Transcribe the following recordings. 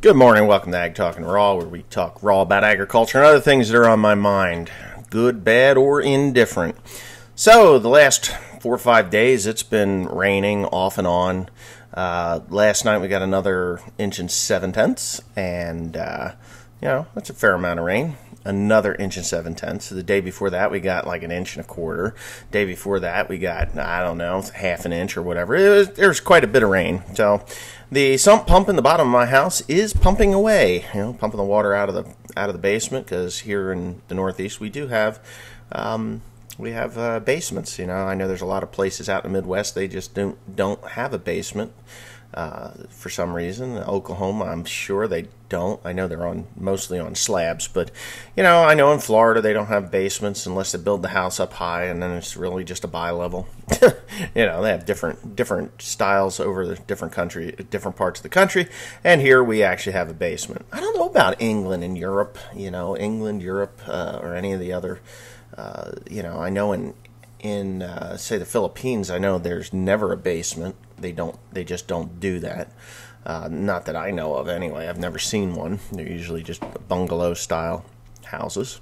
Good morning, welcome to Ag Talking Raw, where we talk raw about agriculture and other things that are on my mind, good, bad, or indifferent. So, the last 4 or 5 days, it's been raining off and on. Last night we got another 1.7 inches, and, that's a fair amount of rain. Another 1.7 inches. The day before that, we got like 1.25 inches. Day before that, we got, I don't know, half an inch or whatever. There's quite a bit of rain. So, the sump pump in the bottom of my house is pumping away, pumping the water out of the basement, because here in the Northeast we do have basements. I know there's a lot of places out in the Midwest they just don't have a basement for some reason. Oklahoma, I'm sure they don't. I know they're mostly on slabs, but I know in Florida they don't have basements unless they build the house up high, and then it's really just a bi-level. They have different styles over the different parts of the country, and here we actually have a basement. I don't know about England and Europe, Europe, or any of the other. I know in say the Philippines, I know there's never a basement. They just don't do that. Not that I know of anyway. I've never seen one. They're usually just bungalow style houses.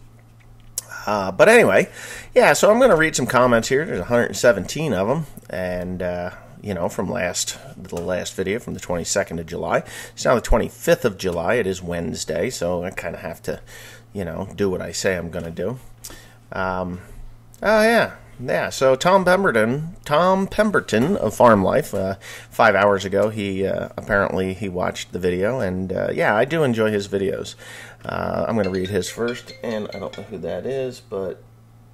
But anyway, so I'm going to read some comments here. There's 117 of them, and from the last video from the 22nd of July. It's now the 25th of July. It is Wednesday, so I kind of have to, do what I say I'm going to do. So Tom Pemberton of Farm Life, 5 hours ago, he apparently he watched the video, and I do enjoy his videos. I'm going to read his first, and I don't know who that is, but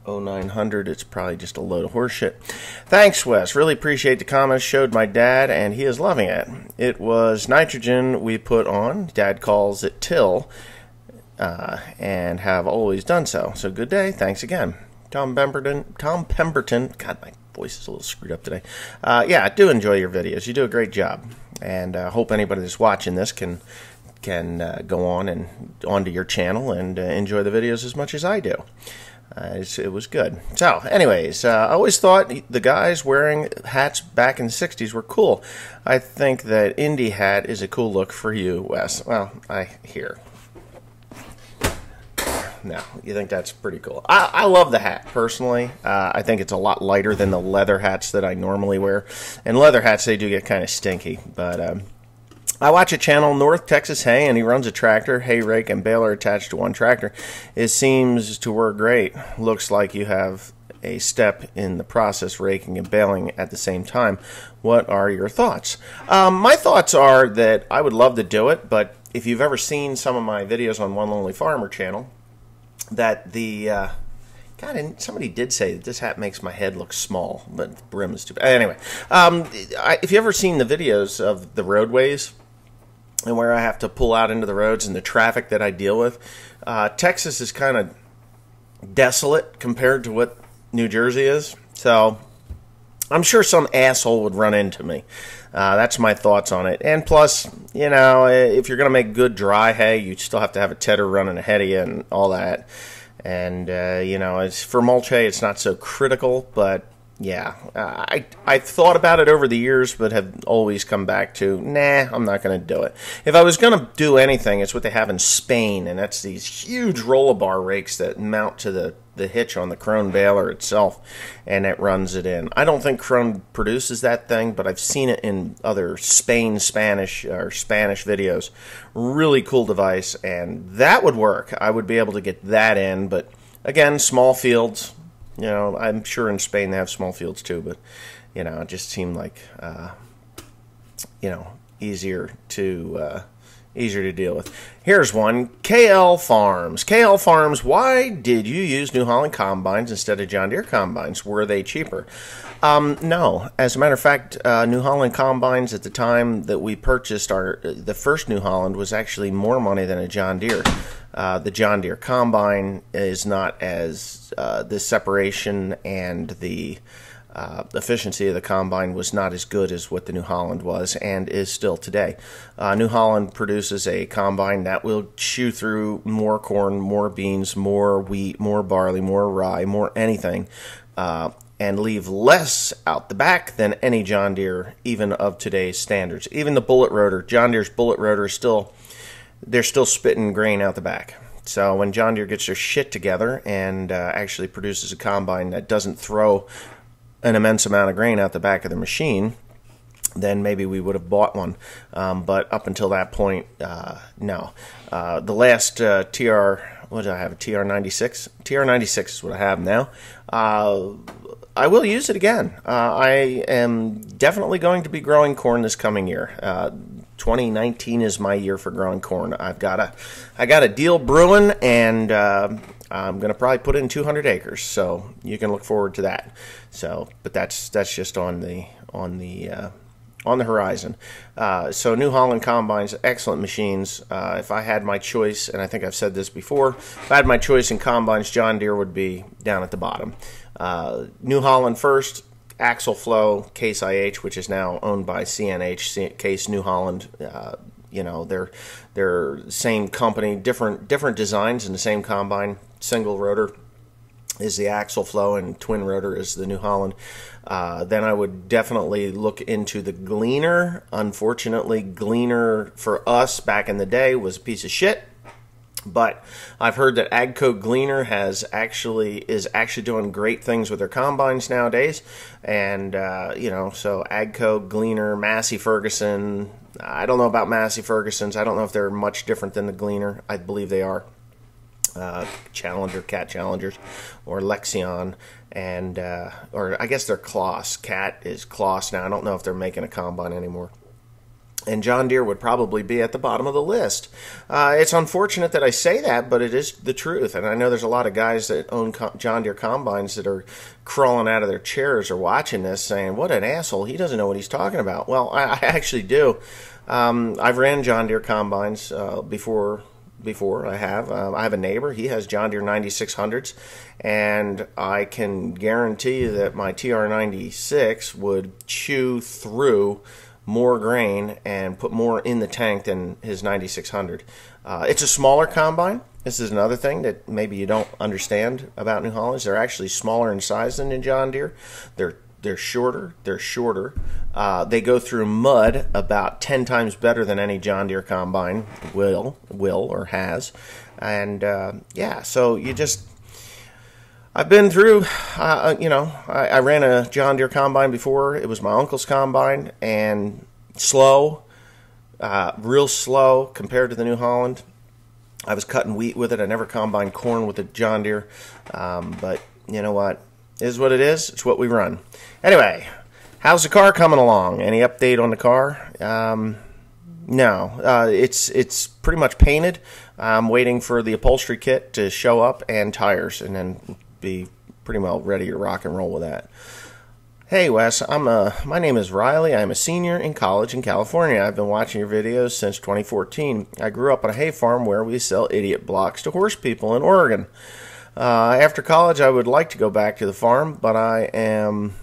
0900, it's probably just a load of horseshit. Thanks, Wes. Really appreciate the comments. Showed my dad, and he is loving it. It was nitrogen we put on. Dad calls it till, and have always done so. So good day. Thanks again. Tom Pemberton. God, my voice is a little screwed up today. I do enjoy your videos. You do a great job, and I hope anybody that's watching this can go on onto your channel and enjoy the videos as much as I do. It was good. So, anyways, I always thought the guys wearing hats back in the 60s were cool. I think that Indy hat is a cool look for you, Wes. Well, I hear. No, you think that's pretty cool. I love the hat, personally. I think it's a lot lighter than the leather hats that I normally wear. And leather hats, they do get kind of stinky. But I watch a channel, North Texas Hay, and he runs a tractor, hay rake, and baler attached to one tractor. It seems to work great. Looks like you have a step in the process, raking and baling at the same time. What are your thoughts? My thoughts are that I would love to do it, but if you've ever seen some of my videos on One Lonely Farmer channel, that and somebody did say that this hat makes my head look small, but the brim is too bad. Anyway, if you ever seen the videos of the roadways and where I have to pull out into the roads and the traffic that I deal with, Texas is kind of desolate compared to what New Jersey is. So I'm sure some asshole would run into me. That's my thoughts on it. And plus, if you're going to make good dry hay, you still have to have a tedder running ahead of you and all that. And, it's for mulch hay, it's not so critical, but I've thought about it over the years, but have always come back to, nah, I'm not going to do it. If I was going to do anything, it's what they have in Spain, and that's these huge roller-bar rakes that mount to the hitch on the Krone baler itself, and it runs it in. I don't think Krone produces that thing, but I've seen it in other Spanish videos. Really cool device, and that would work. I would be able to get that in, but again, small fields. I'm sure in Spain they have small fields too, but it just seemed like easier to deal with. Here's one. KL Farms, why did you use New Holland combines instead of John Deere combines? Were they cheaper? No. As a matter of fact, New Holland combines at the time that we purchased the first New Holland was actually more money than a John Deere. The John Deere combine is not as the separation and the efficiency of the combine was not as good as what the New Holland was and is still today. New Holland produces a combine that will chew through more corn, more beans, more wheat, more barley, more rye, more anything, and leave less out the back than any John Deere, even of today's standards. Even the bullet rotor, John Deere's bullet rotor is still they're still spitting grain out the back. So when John Deere gets their shit together and actually produces a combine that doesn't throw an immense amount of grain out the back of the machine, then maybe we would have bought one. But up until that point, no. The last TR, what did I have, a TR96? TR96 is what I have now. I will use it again. I am definitely going to be growing corn this coming year. 2019 is my year for growing corn. I got a deal brewing, and I'm going to probably put in 200 acres. So you can look forward to that. So, but that's just on the horizon. So New Holland combines, excellent machines. If I had my choice, and I think I've said this before, if I had my choice in combines, John Deere would be down at the bottom. New Holland first, Axle Flow, Case IH, which is now owned by CNH, Case New Holland. You know, they're same company, different designs in the same combine. Single rotor is the Axle Flow, and twin rotor is the New Holland. Then I would definitely look into the Gleaner. Unfortunately, Gleaner for us back in the day was a piece of shit. But I've heard that AGCO Gleaner is actually doing great things with their combines nowadays. And, you know, so AGCO, Gleaner, Massey Ferguson. I don't know about Massey Ferguson's. I don't know if they're much different than the Gleaner. I believe they are. Challenger, Cat Challengers, or Lexion, and or I guess they're Kloss. Cat is Kloss now. I don't know if they're making a combine anymore. And John Deere would probably be at the bottom of the list. It's unfortunate that I say that, but it is the truth. And I know there's a lot of guys that own John Deere combines that are crawling out of their chairs or watching this saying, what an asshole, he doesn't know what he's talking about. Well, I actually do. I've ran John Deere combines before I have a neighbor. He has John Deere 9600s, and I can guarantee you that my TR96 would chew through more grain and put more in the tank than his 9600. It's a smaller combine. This is another thing that maybe you don't understand about New Hollands. They're actually smaller in size than the John Deere. They're shorter. They go through mud about 10 times better than any John Deere combine will or has. And yeah, so I've been through, you know, I ran a John Deere combine before. It was my uncle's combine, and slow, real slow compared to the New Holland. I was cutting wheat with it. I never combined corn with a John Deere, but you know what? It is what it is. It's what we run. Anyway, how's the car coming along? Any update on the car? No. It's pretty much painted. I'm waiting for the upholstery kit to show up and tires, and then be pretty well ready to rock and roll with that. Hey Wes, my name is Riley. I'm a senior in college in California. I've been watching your videos since 2014. I grew up on a hay farm where we sell idiot blocks to horse people in Oregon. After college, I would like to go back to the farm, but I'm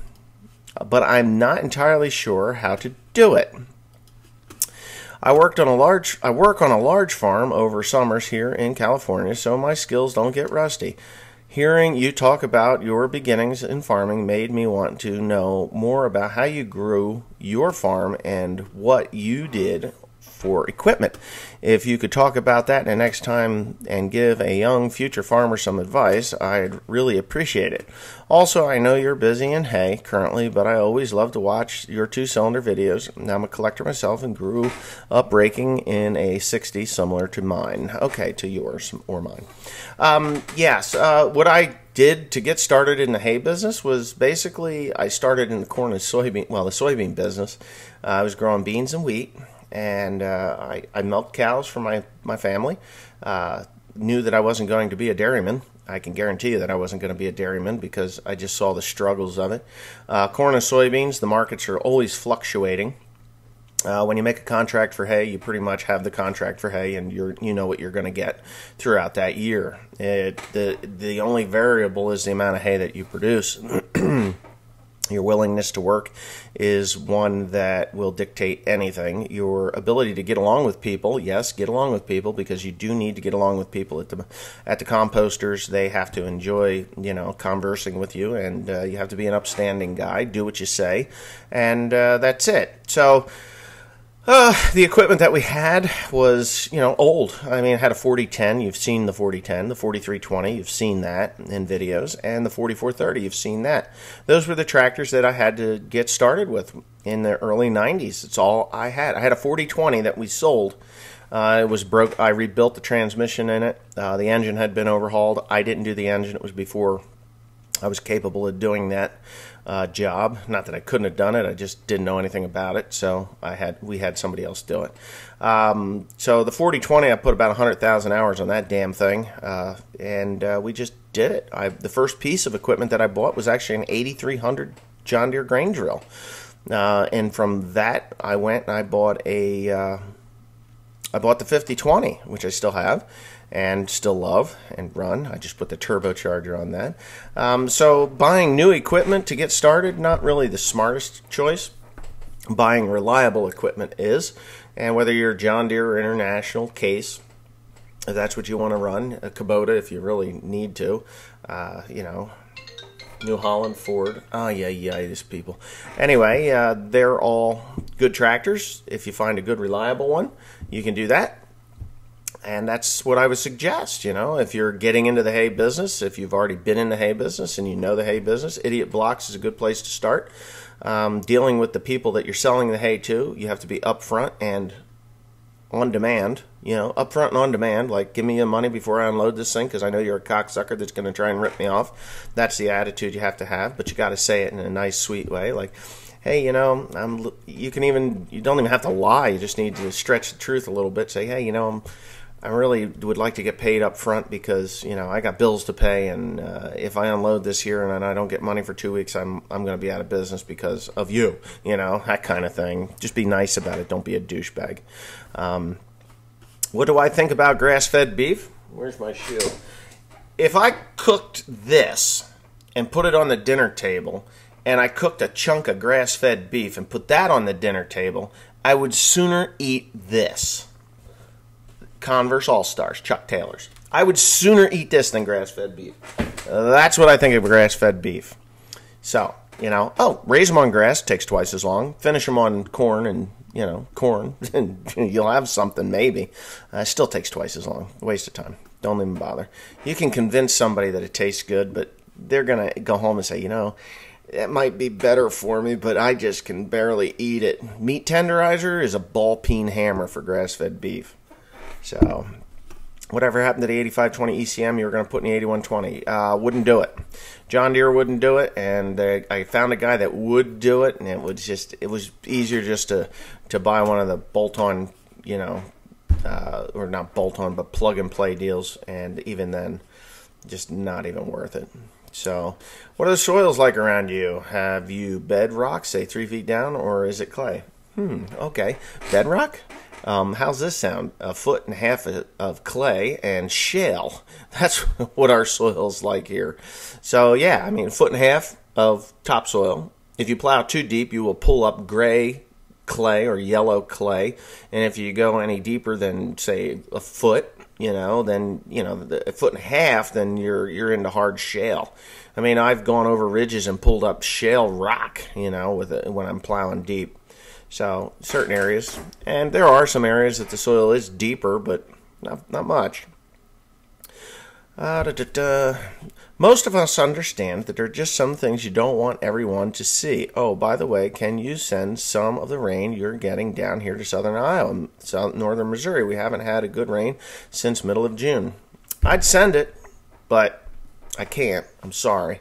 not entirely sure how to do it. I work on a large farm over summers here in California, so my skills don't get rusty. Hearing you talk about your beginnings in farming made me want to know more about how you grew your farm and what you did for equipment. If you could talk about that next time and give a young future farmer some advice, I'd really appreciate it. Also, I know you're busy in hay currently, but I always love to watch your two-cylinder videos. I'm a collector myself and grew up breaking in a 60 similar to mine. Okay, to yours or mine. Yes, what I did to get started in the hay business was basically I started in the corn and soybean, well, the soybean business. I was growing beans and wheat. And I milked cows for my family. Knew that I wasn't going to be a dairyman. I can guarantee you that I wasn't going to be a dairyman because I just saw the struggles of it. Corn and soybeans, the markets are always fluctuating. When you make a contract for hay, you pretty much have the contract for hay, and you know what you're going to get throughout that year. The only variable is the amount of hay that you produce. Your willingness to work is one that will dictate anything. Your ability to get along with people, yes, get along with people, because you do need to get along with people at the composters. They have to enjoy, you know, conversing with you, and you have to be an upstanding guy. Do what you say, and that's it. So The equipment that we had was, old. I mean, it had a 4010. You've seen the 4010. The 4320, you've seen that in videos. And the 4430, you've seen that. Those were the tractors that I had to get started with in the early 90s. It's all I had. I had a 4020 that we sold. It was broke. I rebuilt the transmission in it. The engine had been overhauled. I didn't do the engine. It was before I was capable of doing that job. Not that I couldn't have done it, I just didn't know anything about it, so we had somebody else do it. So the 4020, I put about 100,000 hours on that damn thing, and we just did it. The first piece of equipment that I bought was actually an 8300 John Deere grain drill, and from that I went and I bought the 5020, which I still have and still love and run. I just put the turbocharger on that. So buying new equipment to get started, not really the smartest choice. Buying reliable equipment is, and whether you're John Deere or International, Case, if that's what you want to run, a Kubota if you really need to, New Holland, Ford, these people. Anyway, they're all good tractors. If you find a good reliable one, you can do that. And that's what I would suggest, if you're getting into the hay business, if you've already been in the hay business and you know the hay business, Idiot Blocks is a good place to start. Dealing with the people that you're selling the hay to, you have to be upfront and on demand, upfront and on demand, like give me your money before I unload this thing because I know you're a cocksucker that's going to try and rip me off. That's the attitude you have to have, but you got to say it in a nice, sweet way, like, hey, you don't even have to lie, you just need to stretch the truth a little bit, say, hey, I really would like to get paid up front because, I got bills to pay, and if I unload this here and I don't get money for 2 weeks, I'm going to be out of business because of you, that kind of thing. Just be nice about it. Don't be a douchebag. What do I think about grass-fed beef? Where's my shoe? If I cooked this and put it on the dinner table, and I cooked a chunk of grass-fed beef and put that on the dinner table, I would sooner eat this. Converse All-Stars, Chuck Taylors. I would sooner eat this than grass-fed beef. That's what I think of grass-fed beef. So, raise them on grass, takes twice as long. Finish them on corn and, and you'll have something maybe. Still takes twice as long. Waste of time. Don't even bother. You can convince somebody that it tastes good, but they're going to go home and say, it might be better for me, but I just can barely eat it. Meat tenderizer is a ball-peen hammer for grass-fed beef. So, whatever happened to the 8520 ECM you were going to put in the 8120? Wouldn't do it. John Deere wouldn't do it, and I found a guy that would do it, and it was easier just to buy one of the bolt-on, or not bolt-on, but plug-and-play deals, and even then, just not even worth it. So, what are the soils like around you? Have you bedrock, say 3 feet down, or is it clay? Okay. Bedrock? How's this sound? 1.5 feet of clay and shale. That's what our soil's like here. So, yeah, 1.5 feet of topsoil. If you plow too deep, you will pull up gray clay or yellow clay. And if you go any deeper than, say, a foot, then, a 1.5 feet, then you're into hard shale. I've gone over ridges and pulled up shale rock, when I'm plowing deep. So, certain areas, and there are some areas that the soil is deeper, but not much. Most of us understand that there are just some things you don't want everyone to see. Oh, by the way, can you send some of the rain you're getting down here to southern Iowa, northern Missouri? We haven't had a good rain since middle of June. I'd send it, but I can't. I'm sorry.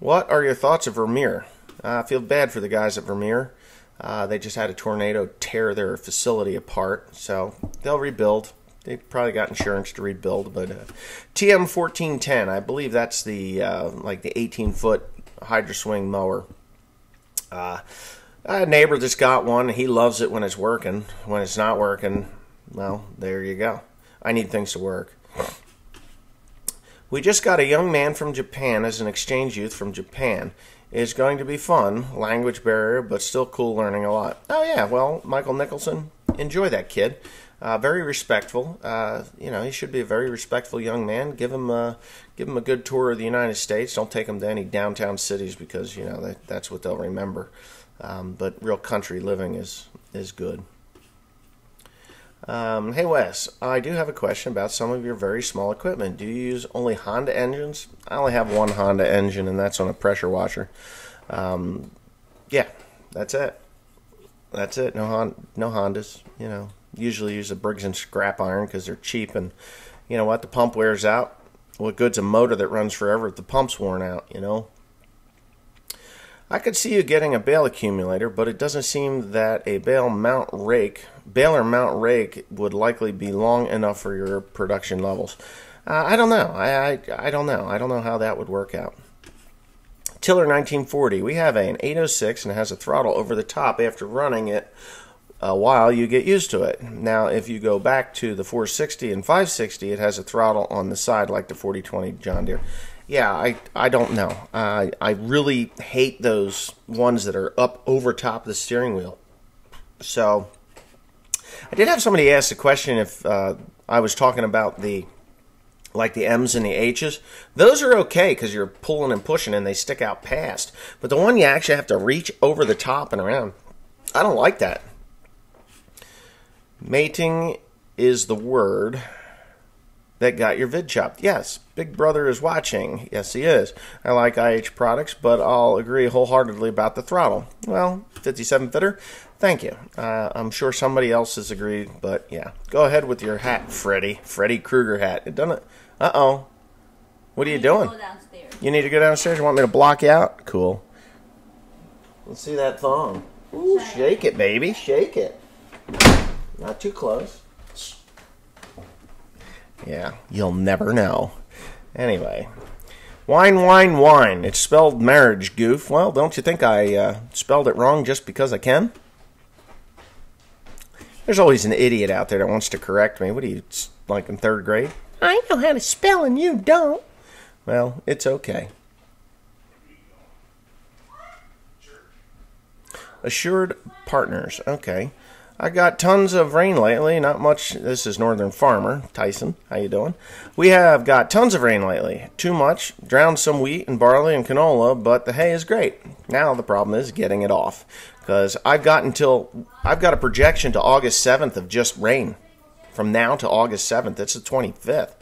What are your thoughts of Vermeer? I feel bad for the guys at Vermeer. They just had a tornado tear their facility apart, so they'll rebuild. They probably got insurance to rebuild, but TM 1410, I believe that's the like the 18-foot Hydro Swing mower. A neighbor just got one. He loves it when it's working. When it's not working, well, there you go. I need things to work. We just got a young man from Japan as an exchange youth from Japan. It's going to be fun, language barrier, but still cool, learning a lot. Oh yeah, well, Michael Nicholson, enjoy that kid. Very respectful. He should be a very respectful young man. Give him a good tour of the United States. Don't take him to any downtown cities because that's what they'll remember. But real country living is good. Hey Wes, I do have a question about some of your very small equipment. Do you use only Honda engines? I only have one Honda engine, and that's on a pressure washer. Yeah, that's it. That's it. No Hondas. Usually use a Briggs and scrap iron because they're cheap, and you know what? The pump wears out. What good's a motor that runs forever if the pump's worn out? I could see you getting a bale accumulator, but it doesn't seem that a baler mount rake would likely be long enough for your production levels. I don't know. I don't know. I don't know how that would work out. Tiller 1940. We have an 806 and it has a throttle over the top. After running it a while, you get used to it. Now, if you go back to the 460 and 560, it has a throttle on the side like the 4020 John Deere. Yeah, I don't know. I really hate those ones that are up over top of the steering wheel. So, I did have somebody ask the question if I was talking about the M's and the H's. Those are okay because you're pulling and pushing and they stick out past. But the one you actually have to reach over the top and around, I don't like that. Mating is the word that got your vid chopped. Yes, Big Brother is watching. Yes, he is. I like IH products, but I'll agree wholeheartedly about the throttle. Well, 57 fitter, thank you. I'm sure somebody else has agreed, but yeah. Go ahead with your hat, Freddy. Freddy Krueger hat. It doesn't. Uh-oh. What are you doing? You need to go downstairs? You want me to block you out? Cool. Let's see that thong. Ooh, shake it, baby. Shake it. Not too close. Yeah, you'll never know. Anyway. Wine. It's spelled marriage, goof. Well, don't you think I spelled it wrong just because I can? There's always an idiot out there that wants to correct me. What are you, like in 3rd grade? I know how to spell and you don't. Well, it's okay. Assured Partners. Okay. I got tons of rain lately, not much. This is Northern Farmer, Tyson. How you doing? We have got tons of rain lately. Too much. Drowned some wheat and barley and canola, but the hay is great. Now the problem is getting it off. Because I've got a projection to August 7th of just rain. From now to August 7th. It's the 25th.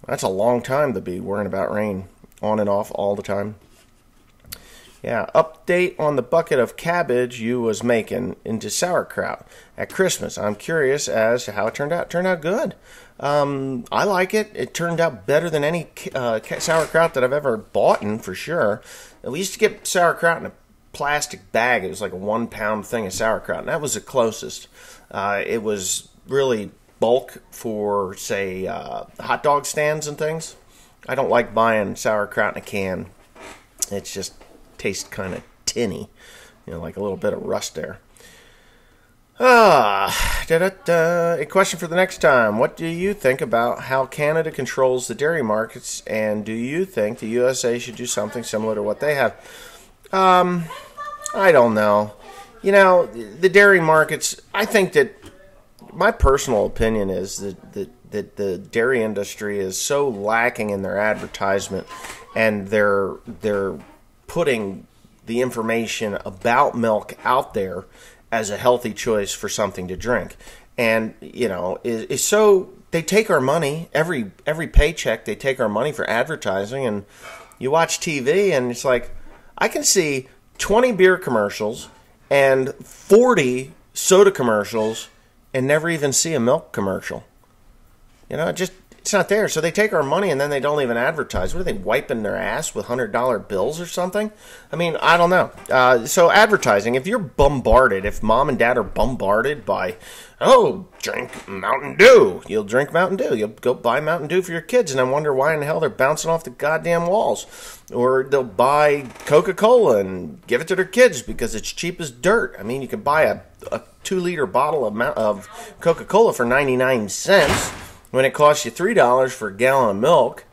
That's a long time to be worrying about rain. On and off all the time. Yeah, update on the bucket of cabbage you was making into sauerkraut at Christmas. I'm curious as to how it turned out. It turned out good. I like it. It turned out better than any sauerkraut that I've ever bought in, for sure. We used to get sauerkraut in a plastic bag. It was like a 1 pound thing of sauerkraut, and that was the closest. It was really bulk for, say, hot dog stands and things. I don't like buying sauerkraut in a can. It's just tastes kind of tinny, like a little bit of rust there. A question for the next time. What do you think about how Canada controls the dairy markets, and do you think the USA should do something similar to what they have? I don't know. The dairy markets, I think that my personal opinion is that the dairy industry is so lacking in their advertisement, and they're putting the information about milk out there as a healthy choice for something to drink. And, is so they take our money, every paycheck, they take our money for advertising, and you watch TV and it's like, I can see 20 beer commercials and 40 soda commercials and never even see a milk commercial. It's not there. So they take our money and then they don't even advertise. What are they, wiping their ass with $100 bills or something? I mean, I don't know. So advertising, if you're bombarded, if mom and dad are bombarded by, drink Mountain Dew. You'll drink Mountain Dew. You'll go buy Mountain Dew for your kids and then wonder why in the hell they're bouncing off the goddamn walls. Or they'll buy Coca-Cola and give it to their kids because it's cheap as dirt. I mean, you can buy a 2-liter bottle of Coca-Cola for 99 cents. When it costs you $3 for a gallon of milk.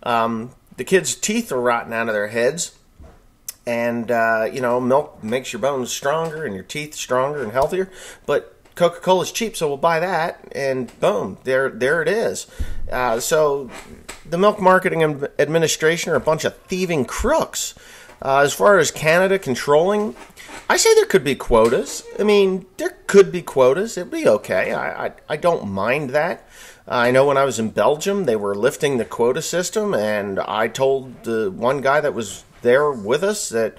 The kids' teeth are rotting out of their heads. And, milk makes your bones stronger and your teeth stronger and healthier. But Coca-Cola's cheap, so we'll buy that, and boom, there it is. So the Milk Marketing Administration are a bunch of thieving crooks. As far as Canada controlling, I say there could be quotas. I mean, there could be quotas. It'd be okay. I don't mind that. I know when I was in Belgium, they were lifting the quota system, and I told the one guy that was there with us that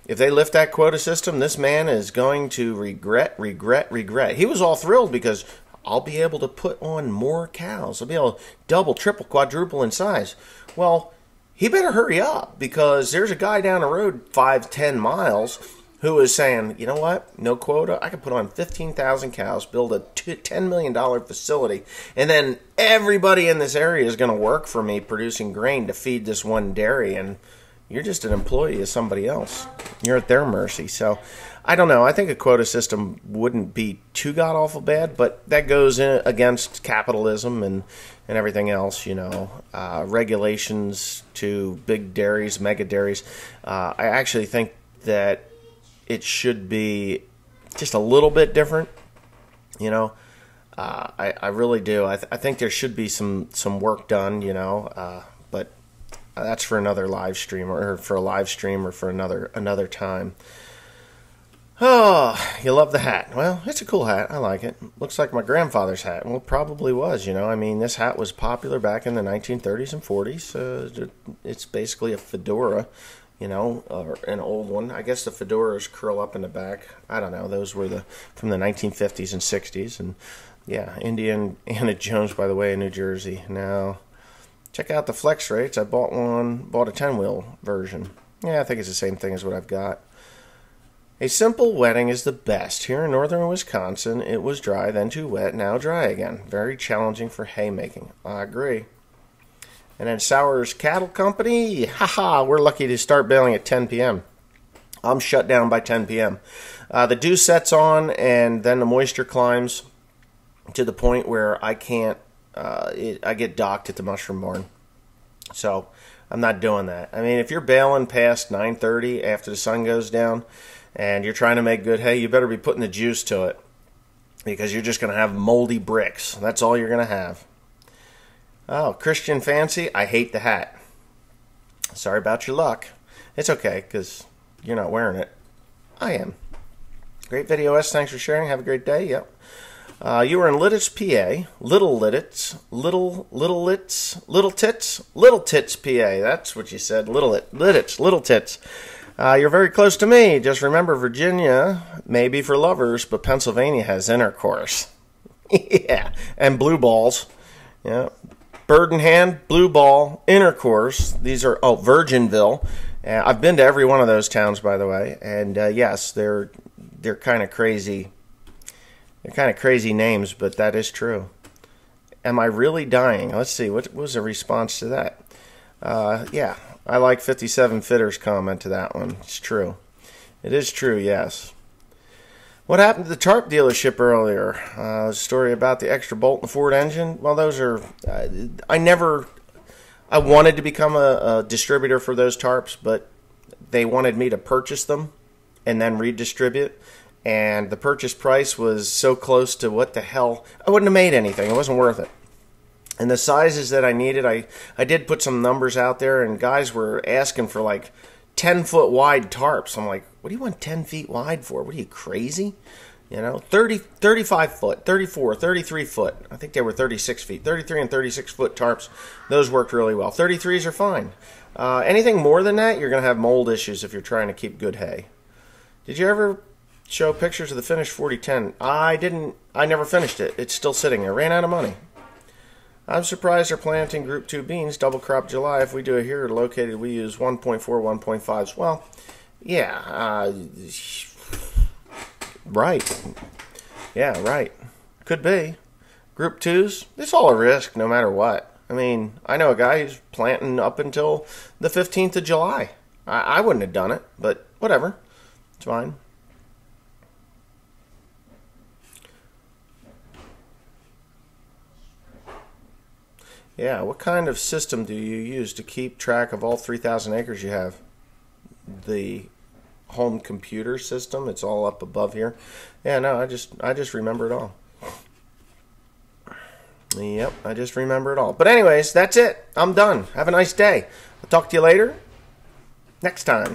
if they lift that quota system, this man is going to regret. He was all thrilled because I'll be able to put on more cows. I'll be able to double, triple, quadruple in size. Well, he better hurry up because there's a guy down the road 5-10 miles who is saying, you know what, no quota, I can put on 15,000 cows, build a $10 million facility, and then everybody in this area is going to work for me producing grain to feed this one dairy, and you're just an employee of somebody else. You're at their mercy. So I don't know. I think a quota system wouldn't be too god-awful bad, but that goes against capitalism and everything else, you know, regulations to big dairies, mega dairies. I actually think that it should be just a little bit different, you know. I really do. I think there should be some work done, you know, but that's for another live stream, or for a live stream, or for another time. Oh, you love the hat. Well, it's a cool hat. I like it. Looks like my grandfather's hat. Well, it probably was, you know. I mean, this hat was popular back in the 1930s and 40s. It's basically a fedora, you know, or an old one. I guess the fedoras curl up in the back. I don't know. Those were from the 1950s and 60s. And, yeah, Indiana Jones, by the way, in New Jersey. Now, check out the flex rates. I bought a 10-wheel version. Yeah, I think it's the same thing as what I've got. A simple wetting is the best. Here in northern Wisconsin, it was dry, then too wet, now dry again. Very challenging for haymaking. I agree. And then Sowers Cattle Company, haha, we're lucky to start baling at 10 p.m. I'm shut down by 10 p.m. The dew sets on, and then the moisture climbs to the point where I can't, I get docked at the mushroom barn. So I'm not doing that. I mean, if you're baling past 9:30 after the sun goes down, and you're trying to make good hay, you better be putting the juice to it, because you're just going to have moldy bricks. That's all you're going to have. Oh, Christian Fancy, I hate the hat. Sorry about your luck. It's okay, because you're not wearing it. I am. Great video, S. Thanks for sharing. Have a great day. Yep. You were in Lititz, PA. Little Tits, PA. That's what you said. Lititz, Little Tits. You're very close to me. Just remember, Virginia may be for lovers, but Pennsylvania has intercourse. Yeah, and blue balls. Yeah, bird in hand, blue ball, intercourse. These are Virginville. I've been to every one of those towns, by the way, and yes, they're kind of crazy. They're kind of crazy names, but that is true. Am I really dying? Let's see. What was the response to that? Yeah. I like 57 Fitters' comment to that one. It's true. It is true, yes. What happened to the tarp dealership earlier? A story about the extra bolt in the Ford engine. Well, those are... I wanted to become a distributor for those tarps, but they wanted me to purchase them and then redistribute. And the purchase price was so close to what the hell... I wouldn't have made anything. It wasn't worth it. And the sizes that I needed, I did put some numbers out there, and guys were asking for like 10-foot wide tarps. I'm like, what do you want 10 feet wide for? What are you, crazy? You know, 35 foot, 34, 33 foot. I think they were 36 feet. 33 and 36 foot tarps, those worked really well. 33s are fine. Anything more than that, you're going to have mold issues if you're trying to keep good hay. Did you ever show pictures of the finished 4010? I didn't. I never finished it. It's still sitting there. Ran out of money. I'm surprised they're planting Group 2 beans, double crop July. If we do it here located, we use 1.4, 1.5s. Well, yeah, right. Yeah, right. Could be. Group 2s, it's all a risk no matter what. I mean, I know a guy who's planting up until the 15th of July. I wouldn't have done it, but whatever. It's fine. Yeah, what kind of system do you use to keep track of all 3,000 acres you have? The home computer system. It's all up above here. Yeah, no, I just remember it all. Yep, I just remember it all. But anyways, that's it. I'm done. Have a nice day. I'll talk to you later. Next time.